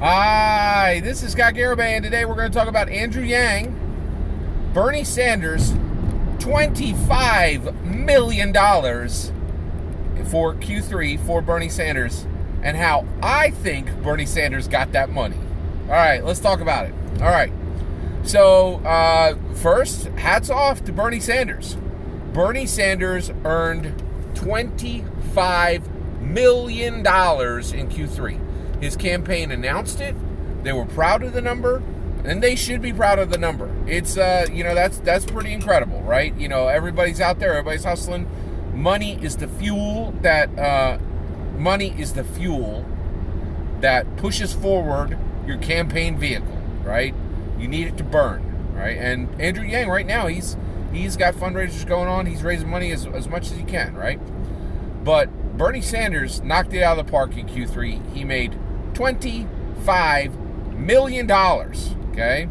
Hi, this is Scott Garibay, and today we're going to talk about Andrew Yang, Bernie Sanders, $25 million for Q3 for Bernie Sanders, and how I think Bernie Sanders got that money. All right, let's talk about it. All right, so first, hats off to Bernie Sanders. Bernie Sanders earned $25 million in Q3. His campaign announced it. They were proud of the number, and they should be proud of the number. It's that's pretty incredible, right? You know, everybody's out there, everybody's hustling. Money is the fuel that pushes forward your campaign vehicle, right? You need it to burn, right? And Andrew Yang right now, he's got fundraisers going on. He's raising money as much as he can, right? But Bernie Sanders knocked it out of the park in Q3. He made $25 million, okay?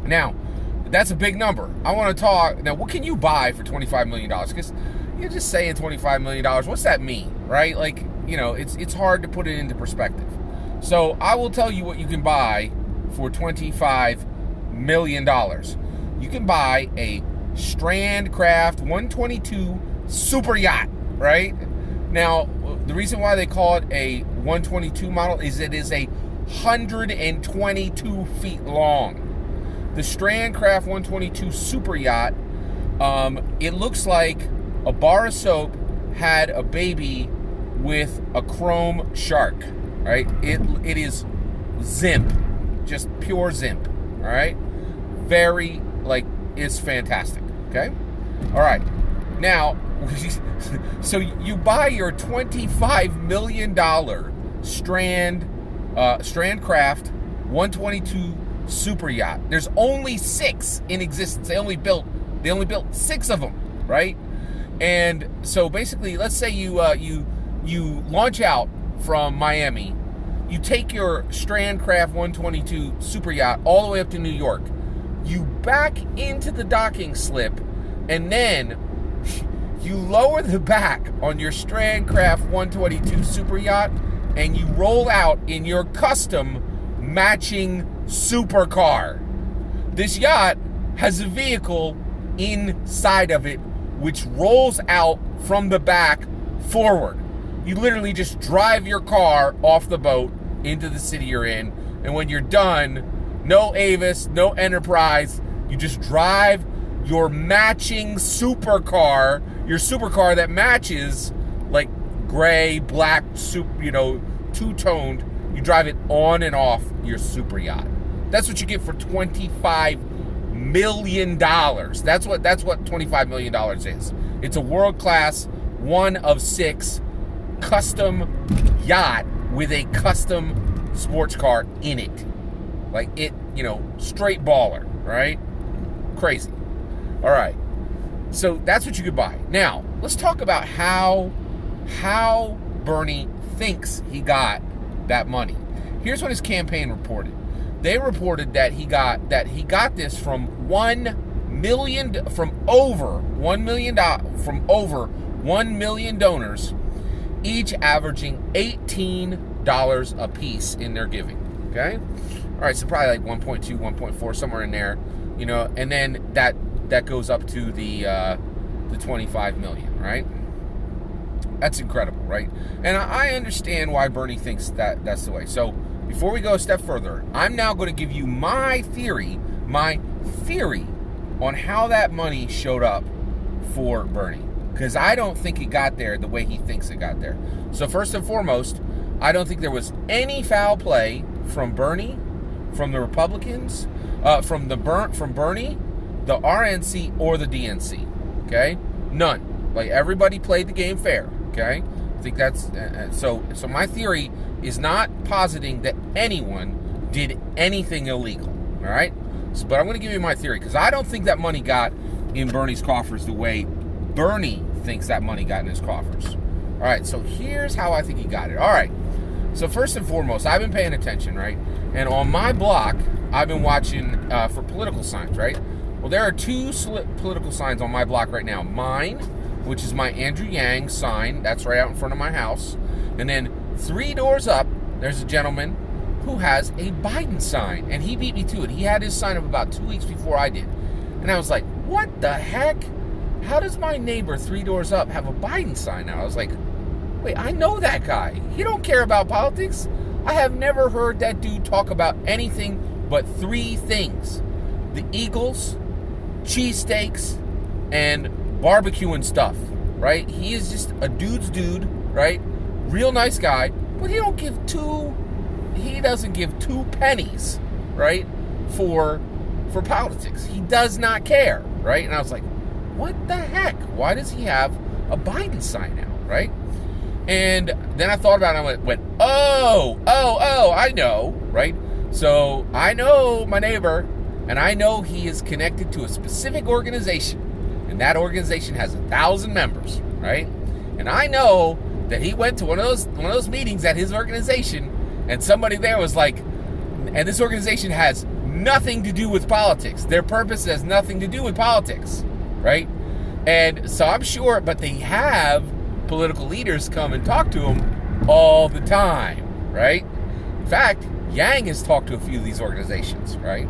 Now, that's a big number. I want to talk, now what can you buy for $25 million? Because you're just saying $25 million, what's that mean, right? Like, you know, it's hard to put it into perspective. So I will tell you what you can buy for $25 million. You can buy a Strandcraft 122 super yacht, right? Now, the reason why they call it a 122 model is it is 122 feet long. The Strandcraft 122 super yacht, it looks like a bar of soap had a baby with a chrome shark, right? It is Zimp, just pure Zimp, all right? Very, it's fantastic, okay? All right, now, so you buy your $25 million Strandcraft 122 super yacht. There's only 6 in existence. They only built 6 of them, right? And so basically, let's say you launch out from Miami. You take your Strandcraft 122 super yacht all the way up to New York. You back into the docking slip, and then you lower the back on your Strandcraft 122 super yacht, and you roll out in your custom matching supercar. This yacht has a vehicle inside of it which rolls out from the back forward. You literally just drive your car off the boat into the city you're in, and when you're done, no Avis, no Enterprise, you just drive your matching supercar, your supercar that matches, like gray, black, two-toned. You drive it on and off your super yacht. That's what you get for $25 million. That's what $25 million is. It's a world-class, one of 6 custom yacht with a custom sports car in it. Like it, straight baller, right? Crazy. All right. So that's what you could buy. Now, let's talk about how Bernie thinks he got that money. Here's what his campaign reported. They reported that he got this from over 1 million donors, each averaging $18 a piece in their giving. Okay? All right, so probably like 1.2, 1.4, somewhere in there, and then that goes up to the 25 million, right? That's incredible, right? And I understand why Bernie thinks that's the way. So before we go a step further, I'm now going to give you my theory on how that money showed up for Bernie, because I don't think it got there the way he thinks it got there. So first and foremost, I don't think there was any foul play from Bernie, from the Republicans, from Bernie, the RNC, or the DNC. Okay, none. Like, everybody played the game fair. Okay, I think that's so my theory is not positing that anyone did anything illegal. All right, but I'm going to give you my theory, because I don't think that money got in Bernie's coffers the way Bernie thinks that money got in his coffers. All right, so here's how I think he got it. All right, so first and foremost, I've been paying attention, right? And on my block, I've been watching for political signs, right? Well, there are 2 political signs on my block right now. Mine, which is my Andrew Yang sign, that's right out in front of my house. And then 3 doors up, there's a gentleman who has a Biden sign, and he beat me to it. He had his sign up about 2 weeks before I did. And I was like, what the heck? How does my neighbor 3 doors up have a Biden sign now? I was like, wait, I know that guy. He don't care about politics. I have never heard that dude talk about anything but 3 things: the Eagles, cheesesteaks, and barbecue and stuff, right? He is just a dude's dude, right? Real nice guy, but he doesn't give 2 pennies, right, for politics. He does not care, right? And I was like, what the heck? Why does he have a Biden sign now, right? And then I thought about it, and I went, oh, I know, right? So I know my neighbor, and I know he is connected to a specific organization, and that organization has 1,000 members, right? And I know that he went to one of those meetings at his organization, and somebody there was like, and this organization has nothing to do with politics. Their purpose has nothing to do with politics, right? And so I'm sure, but they have political leaders come and talk to him all the time, right? In fact, Yang has talked to a few of these organizations, right?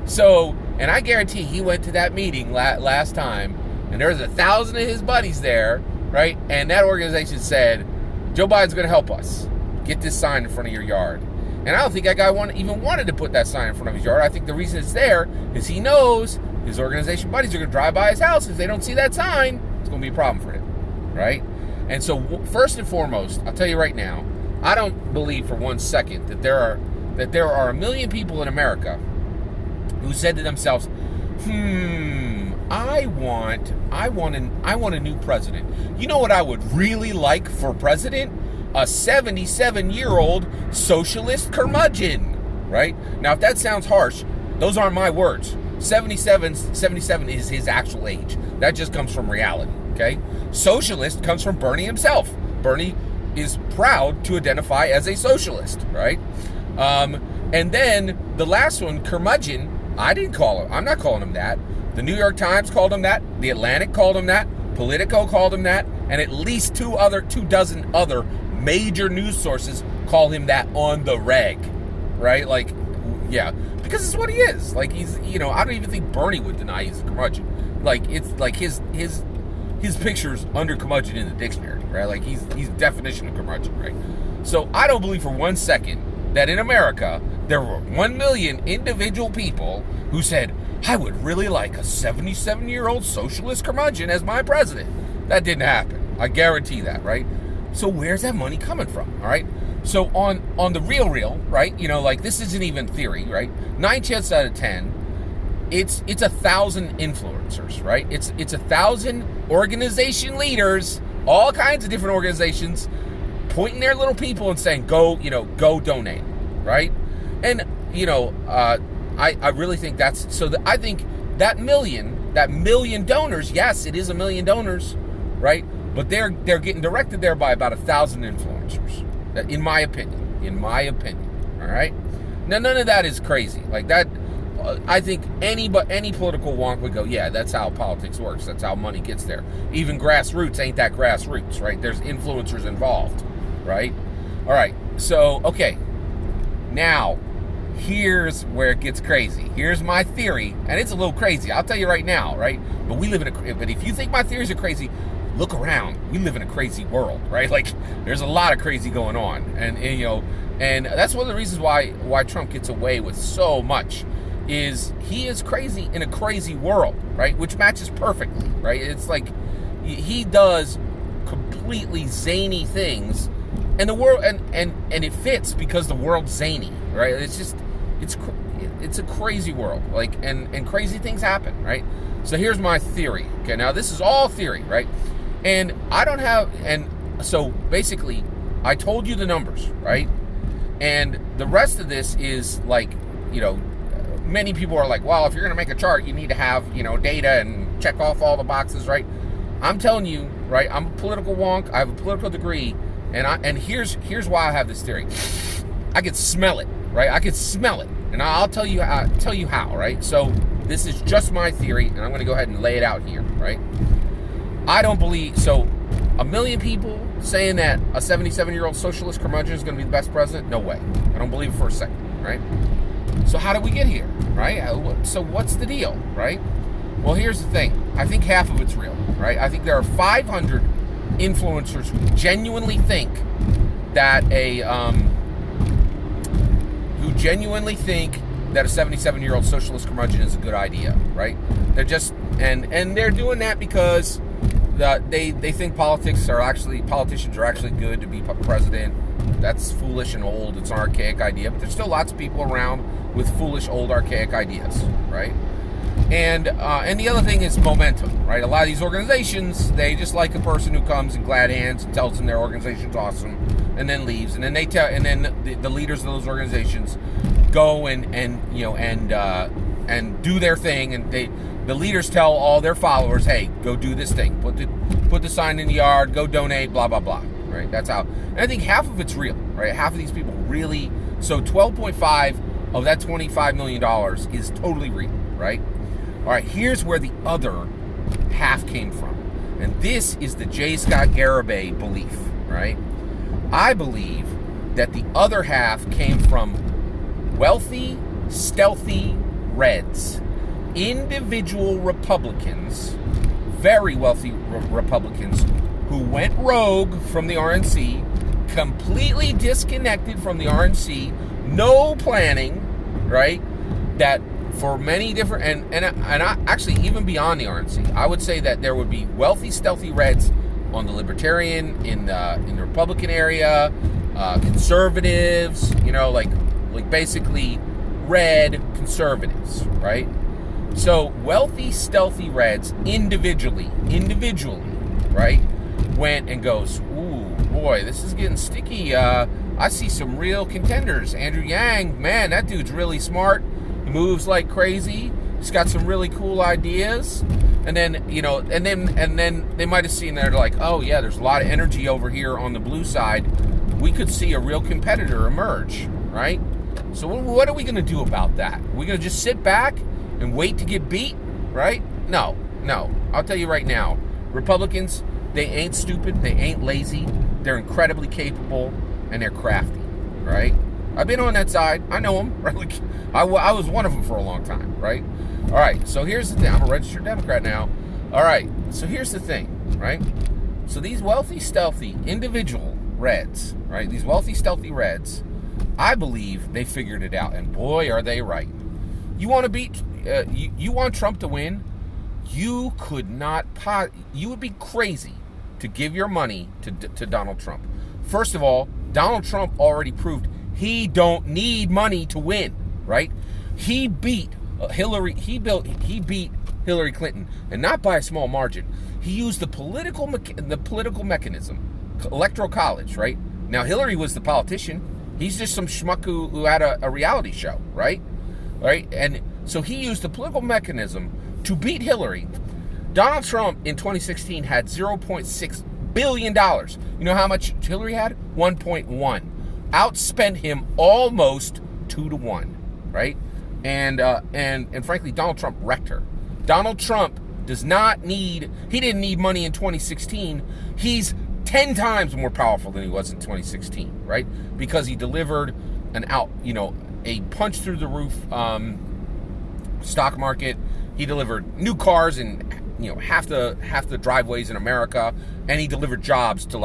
So, and I guarantee he went to that meeting last time, and there was 1,000 of his buddies there, right? And that organization said, Joe Biden's going to help us get this sign in front of your yard. And I don't think that guy even wanted to put that sign in front of his yard. I think the reason it's there is he knows his organization buddies are going to drive by his house. If they don't see that sign, it's going to be a problem for him, right? And so first and foremost, I'll tell you right now, I don't believe for 1 second that there are 1 million people in America who said to themselves, I want a new president. You know what I would really like for president? A 77-year-old socialist curmudgeon, right? Now, if that sounds harsh, those aren't my words. 77 is his actual age. That just comes from reality, okay? Socialist comes from Bernie himself. Bernie is proud to identify as a socialist, right? And then the last one, curmudgeon, I'm not calling him that. The New York Times called him that. The Atlantic called him that. Politico called him that. And at least 2 dozen other major news sources call him that on the reg, right? Like, yeah, because it's what he is. Like, he's, I don't even think Bernie would deny he's a curmudgeon. Like, it's like his picture's under curmudgeon in the dictionary, right? Like, he's definition of curmudgeon, right? So I don't believe for 1 second that in America there were 1 million individual people who said, I would really like a 77-year-old socialist curmudgeon as my president. That didn't happen. I guarantee that, right? So where's that money coming from, all right? So on the real, right, like this isn't even theory, right? 9 chances out of 10, it's 1,000 influencers, right? It's 1,000 organization leaders, all kinds of different organizations, pointing their little people and saying, go donate, right? And, I really think that's, so I think that million donors, yes, it is 1 million donors, right? But they're getting directed there by about 1,000 influencers, in my opinion, all right? Now, none of that is crazy. Like that, I think any political wonk would go, yeah, that's how politics works. That's how money gets there. Even grassroots ain't that grassroots, right? There's influencers involved, right? All right, so, okay, now, here's where it gets crazy. Here's my theory, and it's a little crazy. I'll tell you right now, right? But if you think my theories are crazy, look around. We live in a crazy world, right? Like, there's a lot of crazy going on, and that's one of the reasons why Trump gets away with so much. Is he is crazy in a crazy world, right? Which matches perfectly, right? It's like he does completely zany things, and the world and it fits because the world's zany, right? It's a crazy world, like and crazy things happen, right? So here's my theory. Okay, now this is all theory, right? And so basically I told you the numbers, right? And the rest of this is like, many people are like, well, if you're going to make a chart, you need to have, data and check off all the boxes, right? I'm telling you, right, I'm a political wonk. I have a political degree. And here's why I have this theory. I could smell it, right? I could smell it. And I'll tell you how, right? So this is just my theory, and I'm going to go ahead and lay it out here, right? I don't believe, so a million people saying that a 77-year-old socialist curmudgeon is going to be the best president? No way. I don't believe it for a second, right? So how did we get here, right? So what's the deal, right? Well, here's the thing. I think half of it's real, right? I think there are 500 influencers who genuinely think that a 77-year-old socialist curmudgeon is a good idea, right? They're just and they're doing that because they think politicians are actually good to be president. That's foolish and old. It's an archaic idea, but there's still lots of people around with foolish, old, archaic ideas, right? And the other thing is momentum, right? A lot of these organizations, they just like a person who comes in glad hands and tells them their organization's awesome, and then leaves, and then the leaders of those organizations go and do their thing, and the leaders tell all their followers, hey, go do this thing, put the sign in the yard, go donate, blah blah blah, right? That's how. And I think half of it's real, right? Half of these people really. So 12.5 of that $25 million is totally real, right? All right, here's where the other half came from. And this is the J. Scott Garibay belief, right? I believe that the other half came from wealthy, stealthy Reds. Individual Republicans, very wealthy Republicans, who went rogue from the RNC, completely disconnected from the RNC, no planning, right? That for many different and actually even beyond the RNC, I would say that there would be wealthy, stealthy Reds on the Libertarian, in the Republican area, conservatives, like basically red conservatives, right? So wealthy, stealthy Reds individually, right, went and goes, ooh, boy, this is getting sticky. I see some real contenders. Andrew Yang, man, that dude's really smart. He moves like crazy. He's got some really cool ideas. And then, and then they might have seen there like, oh yeah, there's a lot of energy over here on the blue side. We could see a real competitor emerge, right? So what are we going to do about that? Are we going to just sit back and wait to get beat, right? No. I'll tell you right now, Republicans, they ain't stupid, they ain't lazy, they're incredibly capable, and they're crafty, right? I've been on that side. I know them, right? Like, I was one of them for a long time, right? All right, so here's the thing. I'm a registered Democrat now. All right, so here's the thing, right? So these wealthy, stealthy, individual Reds, right? These wealthy, stealthy Reds, I believe they figured it out, and boy, are they right. You want to beat, you want Trump to win? You could not, you would be crazy to give your money to Donald Trump. First of all, Donald Trump already proved he don't need money to win, right? He beat Hillary. He beat Hillary Clinton, and not by a small margin. He used the political mechanism, electoral college, right? Now Hillary was the politician. He's just some schmuck who had a reality show, right? Right? And so he used the political mechanism to beat Hillary. Donald Trump in 2016 had $0.6 billion. You know how much Hillary had? 1.1. Outspent him almost 2-1, right? And frankly, Donald Trump wrecked her. Donald Trump didn't need money in 2016. He's 10 times more powerful than he was in 2016, right? Because he delivered a punch through the roof stock market. He delivered new cars in half the driveways in America, and he delivered jobs to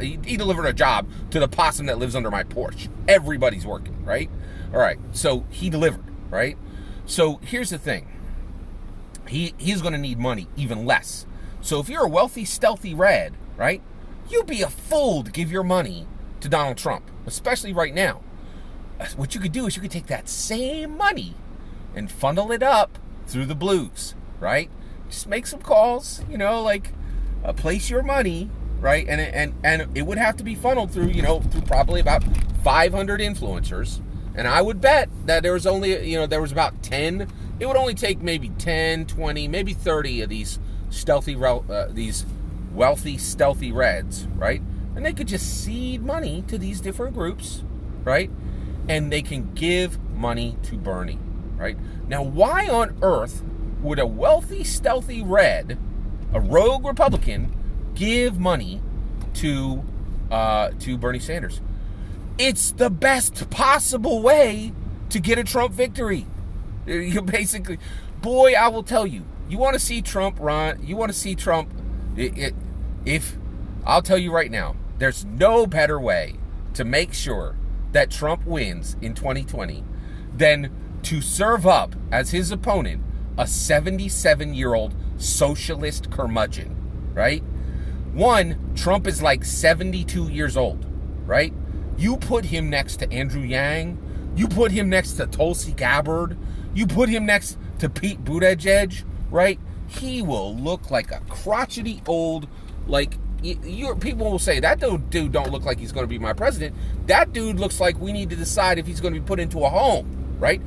he delivered a job to the possum that lives under my porch. Everybody's working, right? All right, so he delivered, right? So here's the thing. He's going to need money even less. So if you're a wealthy, stealthy Red, right, you'd be a fool to give your money to Donald Trump, especially right now. What you could do is you could take that same money and funnel it up through the blues, right? Just make some calls, place your money, right? And it would have to be funneled through, through probably about 500 influencers. And I would bet that there was only, there was about 10. It would only take maybe 10, 20, maybe 30 of these these wealthy, stealthy Reds, right? And they could just seed money to these different groups, right? And they can give money to Bernie, right? Now, why on earth would a wealthy, stealthy Red, a rogue Republican, give money to Bernie Sanders. It's the best possible way to get a Trump victory. You basically, boy, I will tell you, you want to see Trump run, you want to see Trump, if, I'll tell you right now, there's no better way to make sure that Trump wins in 2020 than to serve up as his opponent a 77-year-old socialist curmudgeon, right? One, Trump is like 72 years old, right? You put him next to Andrew Yang, you put him next to Tulsi Gabbard, you put him next to Pete Buttigieg, right? He will look like a crotchety old, like, people will say, that dude don't look like he's going to be my president. That dude looks like we need to decide if he's going to be put into a home, right?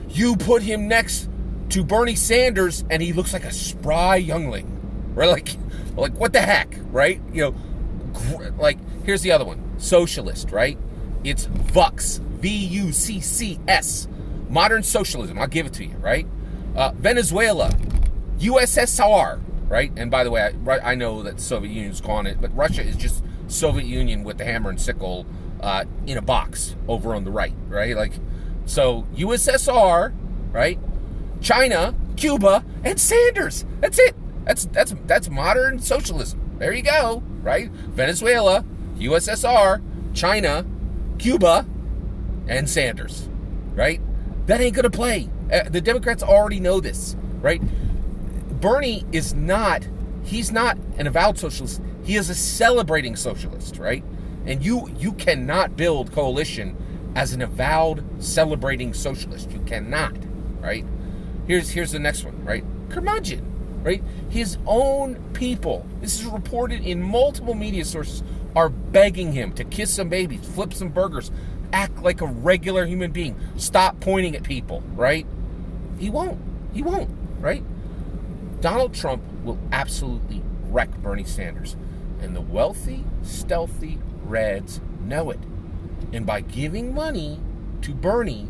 You put him next to Bernie Sanders, and he looks like a spry youngling, right? Like what the heck, right? You know, like, here's the other one. Socialist, right? It's VUCS, VUCCS, modern socialism. I'll give it to you, right? Venezuela, USSR, right? And by the way, I know that the Soviet Union's calling it, but Russia is just Soviet Union with the hammer and sickle in a box over on the right, right? Like, so USSR, right? China, Cuba, and Sanders. That's it. That's modern socialism. There you go, right? Venezuela, USSR, China, Cuba, and Sanders, right? That ain't gonna play. The Democrats already know this, right? Bernie is not, he's not an avowed socialist. He is a celebrating socialist, right? And you cannot build coalition as an avowed celebrating socialist. You cannot, right? Here's the next one, right? Curmudgeon, right? His own people, this is reported in multiple media sources, are begging him to kiss some babies, flip some burgers, act like a regular human being, stop pointing at people, right? He won't, right? Donald Trump will absolutely wreck Bernie Sanders. And the wealthy, stealthy Reds know it. And by giving money to Bernie,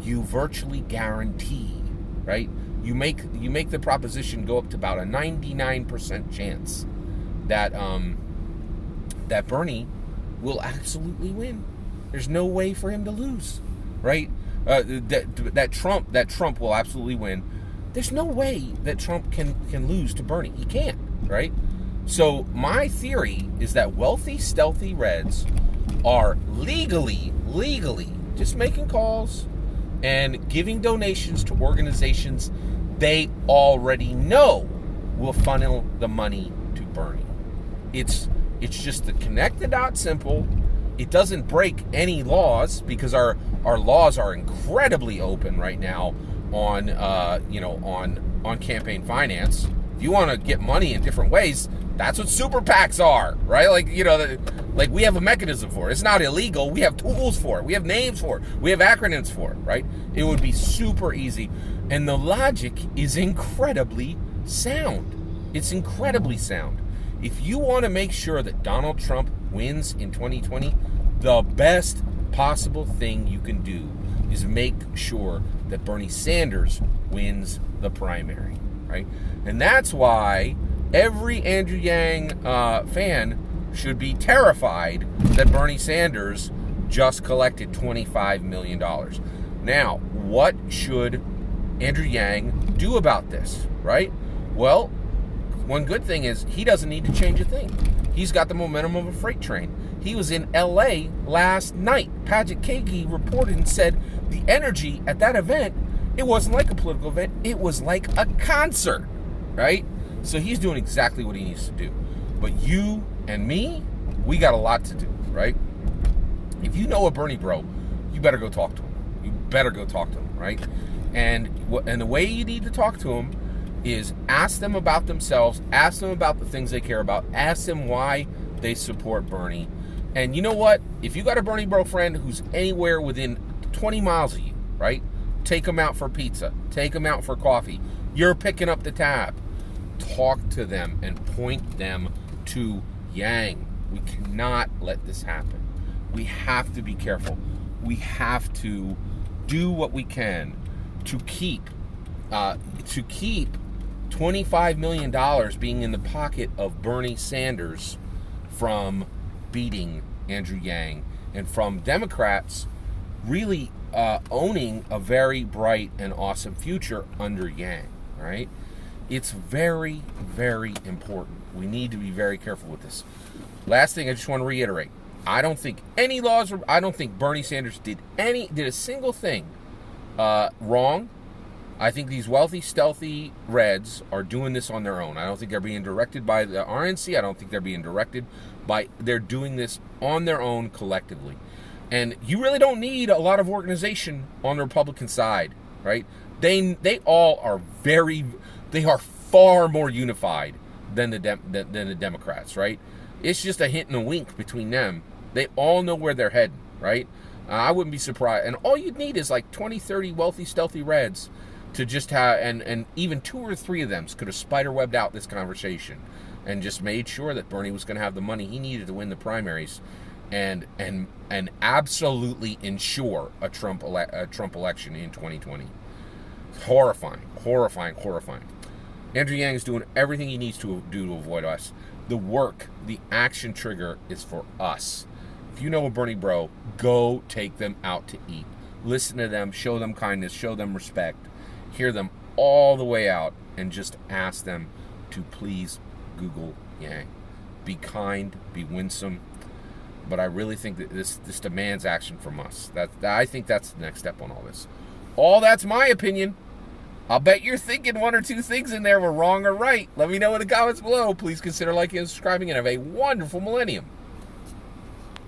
you virtually guarantee, right? You make the proposition go up to about a 99% chance that that Bernie will absolutely win. There's no way for him to lose, right? That Trump will absolutely win. There's no way that Trump can lose to Bernie. He can't, right? So my theory is that wealthy, stealthy Reds are legally just making calls and giving donations to organizations they already know will funnel the money to Bernie. It's just the connect the dots simple. It doesn't break any laws because our laws are incredibly open right now on on campaign finance. If you want to get money in different ways, that's what super PACs are, right? Like we have a mechanism for it. It's not illegal. We have tools for it. We have names for it. We have acronyms for it, right? It would be super easy. And the logic is incredibly sound. It's incredibly sound. If you want to make sure that Donald Trump wins in 2020, the best possible thing you can do is make sure that Bernie Sanders wins the primary, right? And that's why every Andrew Yang fan should be terrified that Bernie Sanders just collected $25 million. Now, what should Andrew Yang do about this, right? Well, one good thing is he doesn't need to change a thing. He's got the momentum of a freight train. He was in LA last night. Paget Kagi reported and said the energy at that event, it wasn't like a political event, it was like a concert, right? So he's doing exactly what he needs to do. But you and me, we got a lot to do, right? If you know a Bernie bro, you better go talk to him. You better go talk to him, right? And the way you need to talk to him is ask them about themselves, ask them about the things they care about, ask them why they support Bernie. And you know what? If you got a Bernie bro friend who's anywhere within 20 miles of you, right? Take them out for pizza. Take them out for coffee. You're picking up the tab. Talk to them and point them to Yang. We cannot let this happen. We have to be careful. We have to do what we can to keep $25 million being in the pocket of Bernie Sanders from beating Andrew Yang, and from Democrats really owning a very bright and awesome future under Yang, right? It's very, very important. We need to be very careful with this. Last thing I just want to reiterate. I don't think any laws were, I don't think Bernie Sanders did a single thing wrong. I think these wealthy, stealthy Reds are doing this on their own. I don't think they're being directed by the RNC. I don't think they're being directed by, they're doing this on their own collectively. And you really don't need a lot of organization on the Republican side, right? They all are they are far more unified than the Democrats, right? It's just a hint and a wink between them. They all know where they're heading, right? I wouldn't be surprised. And all you'd need is like 20, 30 wealthy, stealthy Reds to just have, and even 2 or 3 of them could have spiderwebbed out this conversation and just made sure that Bernie was going to have the money he needed to win the primaries and absolutely ensure a Trump election in 2020. Horrifying. Andrew Yang is doing everything he needs to do to avoid us. The work, the action trigger is for us. If you know a Bernie bro, go take them out to eat. Listen to them, show them kindness, show them respect. Hear them all the way out and just ask them to please Google Yang. Be kind, be winsome. But I really think that this demands action from us. I think that's the next step on all this. All that's my opinion. I'll bet you're thinking 1 or 2 things in there were wrong or right. Let me know in the comments below. Please consider liking and subscribing, and have a wonderful millennium.